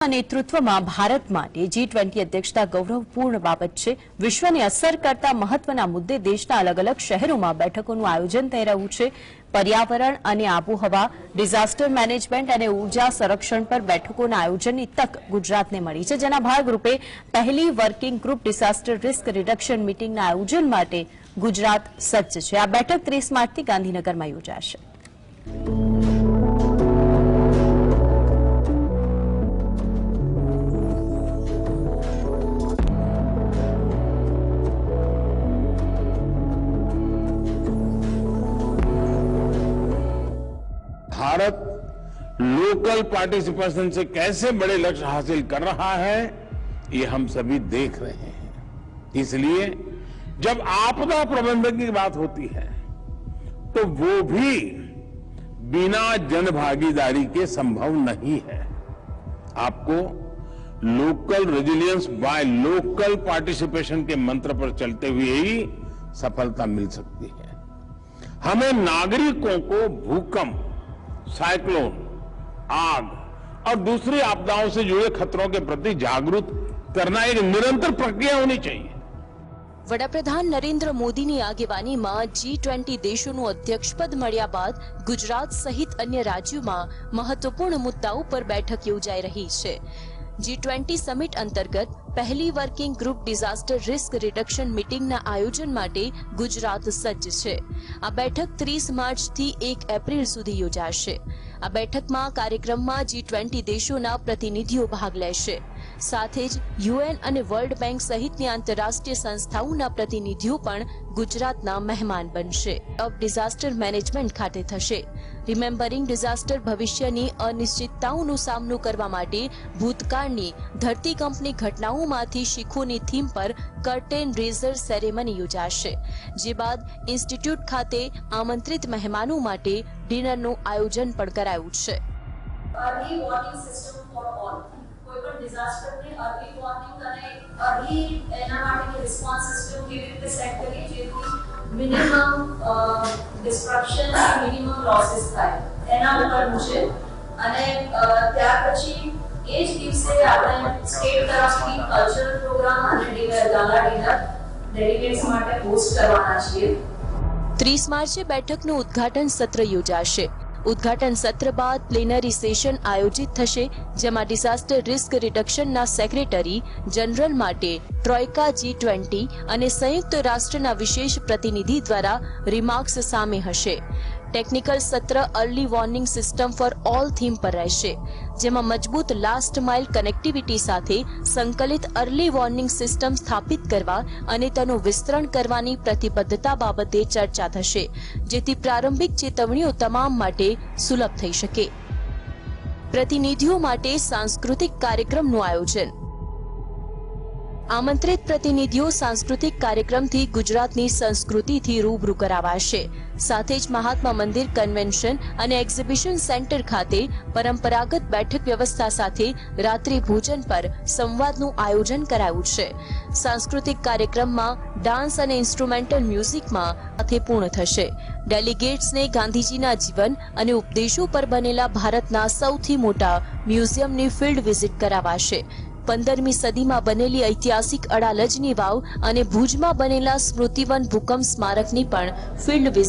નેતૃત્વમાં ભારત માટે G20 અધ્યક્ષતા ગૌરવપૂર્ણ બાબત છે। વિશ્વને અસર કરતા મહત્વના મુદ્દે દેશના અલગ અલગ શહેરોમાં બેઠકોનું આયોજન થઈ રહ્યું છે। પર્યાવરણ અને આબોહવા, ડિઝાસ્ટર મેનેજમેન્ટ અને ઉર્જા સંરક્ષણ પર બેઠકોના આયોજનની તક ગુજરાતને મળી છે, જેના ભાગરૂપે પહેલી working group disaster risk reduction મીટિંગના આયોજન માટે ગુજરાત સજ્જ છે। આ બેઠક 30 માર્ચથી ગાંધીનગરમાં યોજાશે। भारत लोकल पार्टिसिपेशन से कैसे बड़े लक्ष्य हासिल कर रहा है, ये हम सभी देख रहे हैं। इसलिए जब आपदा प्रबंधन की बात होती है तो वो भी बिना जन भागीदारी के संभव नहीं है। आपको local resilience by local participation के मंत्र पर चलते हुए ही सफलता मिल सकती है। हमें नागरिकों को भूकंप, साइक्लोन, आग और दूसरी आपदाओं से जुड़े खतरों के प्रति जागरूक करना एक निरंतर प्रक्रिया होनी चाहिए। વડાપ્રધાન નરેન્દ્ર મોદીની આગેવાનીમાં G20 દેશોનું અધ્યક્ષપદ મળ્યા બાદ ગુજરાત સહિત અન્ય રાજ્યોમાં મહત્વપૂર્ણ મુદ્દાઓ પર બેઠક યોજાઈ રહી છે। G20 સમિટ અંતર્ગત પહેલી working group disaster risk reduction મીટિંગના આયોજન માટે ગુજરાત સજ્જ છે। આ બેઠક 30 માર્ચથી 1 એપ્રિલ સુધી યોજાશે। આ બેઠકમાં કાર્યક્રમમાં G20 દેશોના પ્રતિનિધિઓ ભાગ લેશે। સાથે જ UN અને વર્લ્ડ બેંક સહિતની આંતરરાષ્ટ્રીય સંસ્થાઓના પ્રતિનિધિઓ પણ ગુજરાતના મહેમાન બનશે। અબ ડિઝાસ્ટર મેનેજમેન્ટ ખાતે થશે। રિમેમ્બરિંગ ડિઝાસ્ટર ભવિષ્યની અનિશ્ચિતતાઓનો સામનો કરવા માટે ભૂતકાળની ધરતીકંપની ઘટનાઓમાંથી શીખોની થીમ પર કર્ટેન રેઝર સેરેમની યોજાશે। જે બાદ ઇન્સ્ટિટ્યૂટ ખાતે આમંત્રિત મહેમાનો માટે ડિનરનું આયોજન પણ કરાયું છે। Early warning system for all कोई पण डिजास्टर ने अर्ली वार्निंग અને अर्ली એના માટેની રિસ્પોન્સ સિસ્ટમ કેવી રીતે સેટ કરીએ જેથી મિનિમમ ડિસ્ટ્રક્શન અને મિનિમમ લોસીસ થાય એના ઉપરનું છે। અને ત્યાર પછી એ જ દિવસે આપણે સ્ટેટ તરફથી કલ્ચરલ પ્રોગ્રામ અને ડિનર ગાલા ડિનર ડેલિગેટ્સ માટે હોસ્ટ કરવાના છીએ। 30 માર્ચે બેઠકનું ઉદ્ઘાટન સત્ર યોજાશે। ઉદ્ઘાટન સત્ર બાદ પ્લેનરી સેશન આયોજિત થશે, જેમાં ડિઝાસ્ટર રિસ્ક રિડક્શનના સેક્રેટરી જનરલ માટે ટ્રોયકા G20 અને સંયુક્ત રાષ્ટ્રના વિશેષ પ્રતિનિધિ દ્વારા રિમાર્ક્સ સામે હશે। ટેકનિકલ સત્ર early warning system for all theme પર રહેશે, જેમાં મજબૂત લાસ્ટ માઇલ કનેક્ટિવિટી સાથે સંકલિત અર્લી વોર્નિંગ સિસ્ટમ સ્થાપિત કરવા અને તેનું વિસ્તરણ કરવાની પ્રતિબદ્ધતા બાબતે ચર્ચા થશે, જેથી પ્રારંભિક ચેતવણીઓ તમામ માટે સુલભ થઈ શકે। પ્રતિનિધિઓ માટે સાંસ્કૃતિક કાર્યક્રમનું આયોજન। આમંત્રિત પ્રતિનિધિઓ સાંસ્કૃતિક કાર્યક્રમથી ગુજરાતની સંસ્કૃતિથી રૂબરૂ કરાવાશે। સાથે જ મહાત્મા મંદિર કન્વેન્શન અને એક્ઝિબિશન સેન્ટર ખાતે પરંપરાગત બેઠક વ્યવસ્થા સાથે રાત્રિ ભોજન પર સંવાદનું આયોજન કરાયું છે। સાંસ્કૃતિક કાર્યક્રમમાં ડાન્સ અને ઇન્સ્ટ્રુમેન્ટલ મ્યુઝિકમાં સાથે પૂર્ણ થશે। ડેલિગેટ્સને ગાંધીજીના જીવન અને ઉપદેશો પર બનેલા ભારતના સૌથી મોટા મ્યુઝિયમની ફિલ્ડ વિઝિટ કરાવાશે। 15મી સદીમાં બનેલી ઐતિહાસિક અડાલજની વાવ અને ભુજમાં બનેલા સ્મૃતિવન ભૂકંપ સ્મારકની પણ ફિલ્ડ વિઝિટ